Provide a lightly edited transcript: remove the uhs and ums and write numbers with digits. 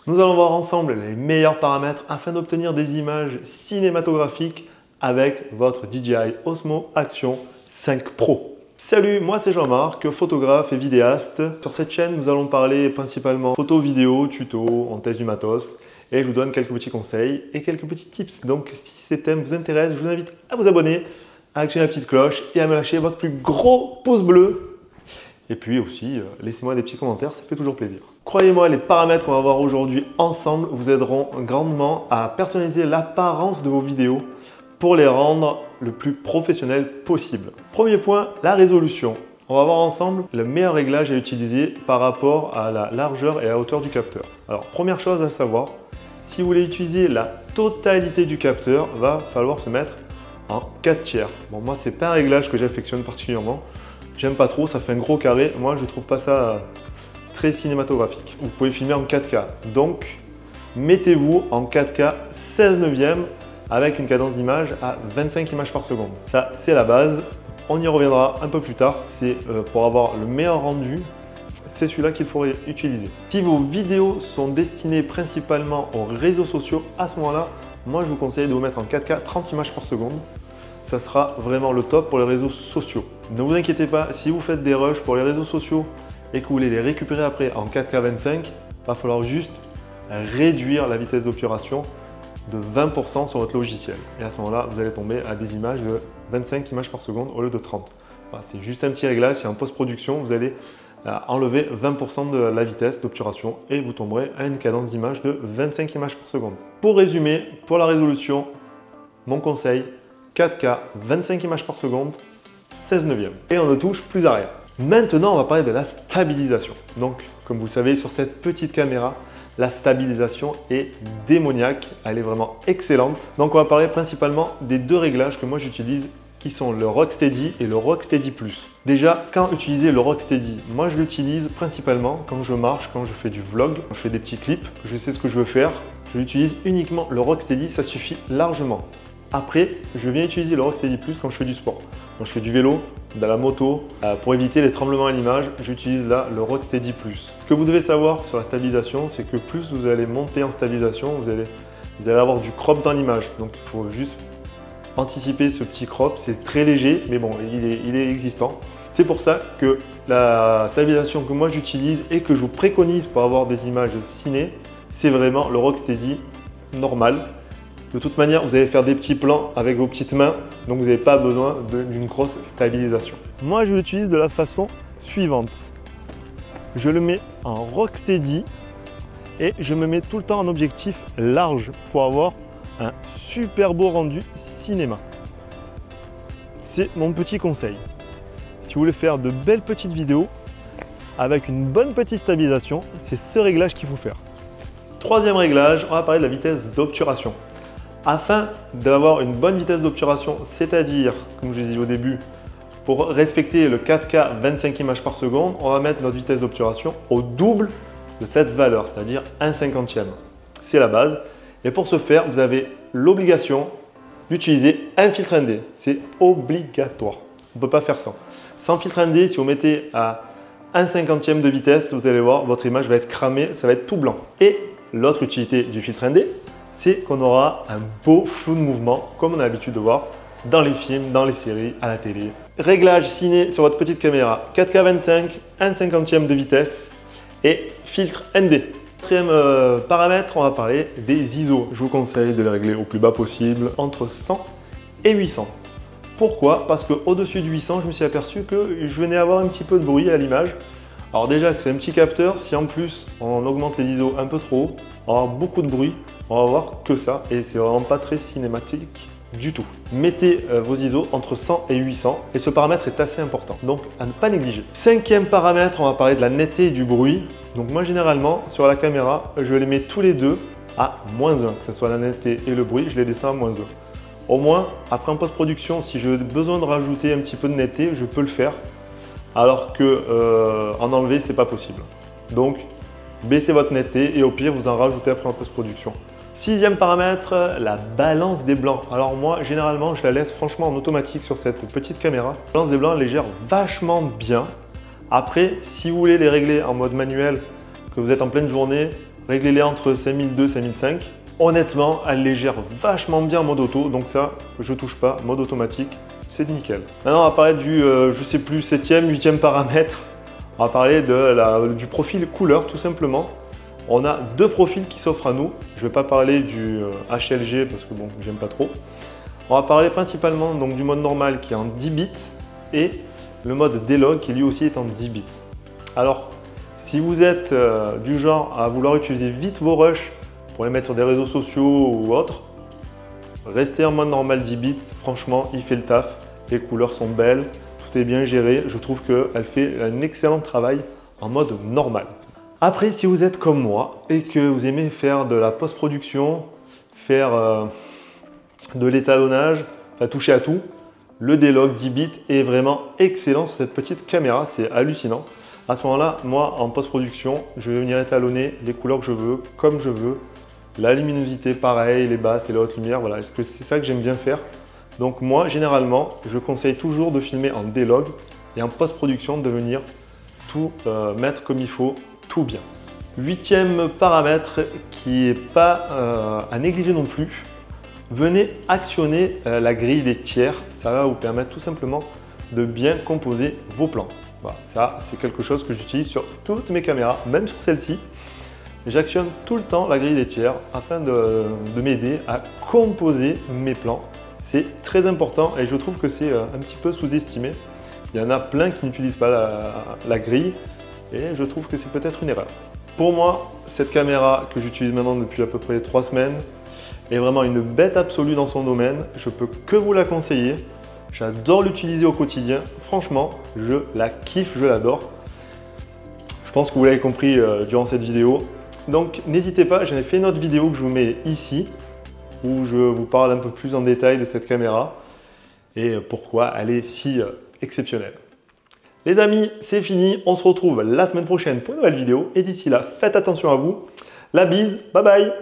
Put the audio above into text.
Nous allons voir ensemble les meilleurs paramètres afin d'obtenir des images cinématographiques avec votre DJI Osmo Action 5 Pro. Salut, moi c'est Jean-Marc, photographe et vidéaste. Sur cette chaîne, nous allons parler principalement photo, vidéo, tuto, on teste du matos et je vous donne quelques petits conseils et quelques petits tips. Donc si ces thèmes vous intéressent, je vous invite à vous abonner, à actionner la petite cloche et à me lâcher votre plus gros pouce bleu. Et puis aussi, laissez-moi des petits commentaires, ça fait toujours plaisir. Croyez-moi, les paramètres qu'on va voir aujourd'hui ensemble vous aideront grandement à personnaliser l'apparence de vos vidéos pour les rendre le plus professionnel possible. Premier point, la résolution. On va voir ensemble le meilleur réglage à utiliser par rapport à la largeur et à la hauteur du capteur. Alors, première chose à savoir, si vous voulez utiliser la totalité du capteur, va falloir se mettre en 4 tiers. Bon, moi, c'est pas un réglage que j'affectionne particulièrement. J'aime pas trop, ça fait un gros carré. Moi, je trouve pas ça très cinématographique. Vous pouvez filmer en 4K. Donc, mettez-vous en 4K 16 neuvième avec une cadence d'image à 25 images par seconde. Ça, c'est la base. On y reviendra un peu plus tard. C'est pour avoir le meilleur rendu, c'est celui-là qu'il faut utiliser. Si vos vidéos sont destinées principalement aux réseaux sociaux, à ce moment-là, moi, je vous conseille de vous mettre en 4K 30 images par seconde. Ça sera vraiment le top pour les réseaux sociaux. Ne vous inquiétez pas, si vous faites des rushs pour les réseaux sociaux et que vous voulez les récupérer après en 4K 25, il va falloir juste réduire la vitesse d'obturation de 20% sur votre logiciel. Et à ce moment-là, vous allez tomber à des images de 25 images par seconde au lieu de 30. Voilà, c'est juste un petit réglage. Si en post-production, vous allez enlever 20% de la vitesse d'obturation et vous tomberez à une cadence d'image de 25 images par seconde. Pour résumer, pour la résolution, mon conseil, 4K, 25 images par seconde, 16 neuvième. Et on ne touche plus à rien. Maintenant, on va parler de la stabilisation. Donc, comme vous le savez, sur cette petite caméra, la stabilisation est démoniaque. Elle est vraiment excellente. Donc, on va parler principalement des deux réglages que moi j'utilise qui sont le Rocksteady et le Rocksteady Plus. Déjà, quand utiliser le Rocksteady? Moi, je l'utilise principalement quand je marche, quand je fais du vlog, quand je fais des petits clips, je sais ce que je veux faire. Je l'utilise uniquement le Rocksteady, ça suffit largement. Après, je viens utiliser le Rocksteady Plus quand je fais du sport. Quand je fais du vélo, de la moto, pour éviter les tremblements à l'image, j'utilise là le Rocksteady Plus. Ce que vous devez savoir sur la stabilisation, c'est que plus vous allez monter en stabilisation, vous allez avoir du crop dans l'image. Donc il faut juste anticiper ce petit crop. C'est très léger, mais bon, il est existant. C'est pour ça que la stabilisation que moi j'utilise et que je vous préconise pour avoir des images ciné, c'est vraiment le Rocksteady normal. De toute manière, vous allez faire des petits plans avec vos petites mains, donc vous n'avez pas besoin d'une grosse stabilisation. Moi, je l'utilise de la façon suivante. Je le mets en Rocksteady et je me mets tout le temps en objectif large pour avoir un super beau rendu cinéma. C'est mon petit conseil. Si vous voulez faire de belles petites vidéos avec une bonne petite stabilisation, c'est ce réglage qu'il faut faire. Troisième réglage, on va parler de la vitesse d'obturation. Afin d'avoir une bonne vitesse d'obturation, c'est-à-dire, comme je l'ai dit au début, pour respecter le 4K 25 images par seconde, on va mettre notre vitesse d'obturation au double de cette valeur, c'est-à-dire 1/50e. C'est la base. Et pour ce faire, vous avez l'obligation d'utiliser un filtre ND. C'est obligatoire. On ne peut pas faire sans. Sans filtre ND, si vous mettez à 1/50e de vitesse, vous allez voir, votre image va être cramée, ça va être tout blanc. Et l'autre utilité du filtre ND, c'est qu'on aura un beau flou de mouvement, comme on a l'habitude de voir dans les films, dans les séries, à la télé. Réglage ciné sur votre petite caméra, 4K 25, 1/50e de vitesse et filtre ND. Quatrième paramètre, on va parler des ISO. Je vous conseille de les régler au plus bas possible, entre 100 et 800. Pourquoi? Parce qu'au-dessus de 800, je me suis aperçu que je venais avoir un petit peu de bruit à l'image. Alors déjà que c'est un petit capteur, si en plus on augmente les ISO un peu trop haut, on va avoir beaucoup de bruit, on va voir que ça et c'est vraiment pas très cinématique du tout. Mettez vos ISO entre 100 et 800 et ce paramètre est assez important, donc à ne pas négliger. Cinquième paramètre, on va parler de la netteté et du bruit. Donc moi généralement sur la caméra, je les mets tous les deux à -1, que ce soit la netteté et le bruit, je les descends à -1. Au moins, après en post-production, si j'ai besoin de rajouter un petit peu de netteté, je peux le faire. Alors que en enlever, c'est pas possible. Donc, baissez votre netteté et au pire, vous en rajoutez après en post-production. Sixième paramètre, la balance des blancs. Alors moi, généralement, je la laisse franchement en automatique sur cette petite caméra. La balance des blancs, elle les gère vachement bien. Après, si vous voulez les régler en mode manuel, que vous êtes en pleine journée, réglez-les entre 5002 et 5005. Honnêtement, elle les gère vachement bien en mode auto, donc ça, je touche pas, mode automatique, c'est nickel. Maintenant, on va parler du, je sais plus, 7e, 8e paramètre. On va parler du profil couleur, tout simplement. On a deux profils qui s'offrent à nous. Je ne vais pas parler du HLG parce que bon, j'aime pas trop. On va parler principalement donc, du mode normal qui est en 10 bits et le mode D-Log qui lui aussi est en 10 bits. Alors, si vous êtes du genre à vouloir utiliser vite vos rushs pour les mettre sur des réseaux sociaux ou autres, restez en mode normal 10 bits. Franchement, il fait le taf. Les couleurs sont belles, tout est bien géré. Je trouve qu'elle fait un excellent travail en mode normal. Après, si vous êtes comme moi et que vous aimez faire de la post-production, faire de l'étalonnage, enfin toucher à tout, le D-Log 10 bits est vraiment excellent sur cette petite caméra, c'est hallucinant. À ce moment-là, moi en post-production, je vais venir étalonner les couleurs que je veux, comme je veux. La luminosité, pareil, les basses et les hautes lumières, voilà, c'est ça que j'aime bien faire. Donc moi, généralement, je conseille toujours de filmer en D-Log et en post-production de venir tout mettre comme il faut, tout bien. 8e paramètre qui n'est pas à négliger non plus, venez actionner la grille des tiers. Ça va vous permettre tout simplement de bien composer vos plans. Voilà, ça, c'est quelque chose que j'utilise sur toutes mes caméras, même sur celle-ci. J'actionne tout le temps la grille des tiers afin de m'aider à composer mes plans. C'est très important et je trouve que c'est un petit peu sous-estimé. Il y en a plein qui n'utilisent pas la grille et je trouve que c'est peut-être une erreur. Pour moi, cette caméra que j'utilise maintenant depuis à peu près 3 semaines est vraiment une bête absolue dans son domaine. Je peux que vous la conseiller. J'adore l'utiliser au quotidien. Franchement, je la kiffe, je l'adore. Je pense que vous l'avez compris durant cette vidéo. Donc n'hésitez pas, j'en ai fait une autre vidéo que je vous mets ici où je vous parle un peu plus en détail de cette caméra et pourquoi elle est si exceptionnelle. Les amis, c'est fini, on se retrouve la semaine prochaine pour une nouvelle vidéo et d'ici là, faites attention à vous. La bise, bye bye!